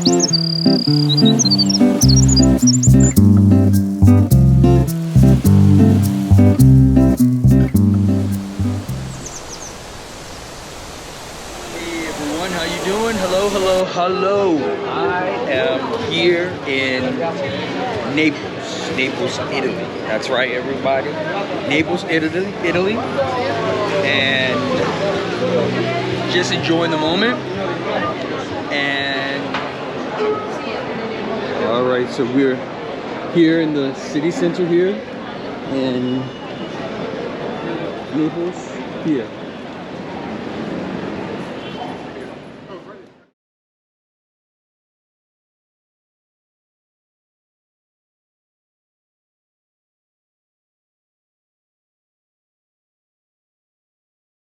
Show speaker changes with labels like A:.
A: Everyone, how you doing? Hello, hello, hello. I am here in Naples, Italy. That's right, everybody. Naples, Italy, and just enjoying the moment. And all right, so we're here in the city center here in Naples. Here.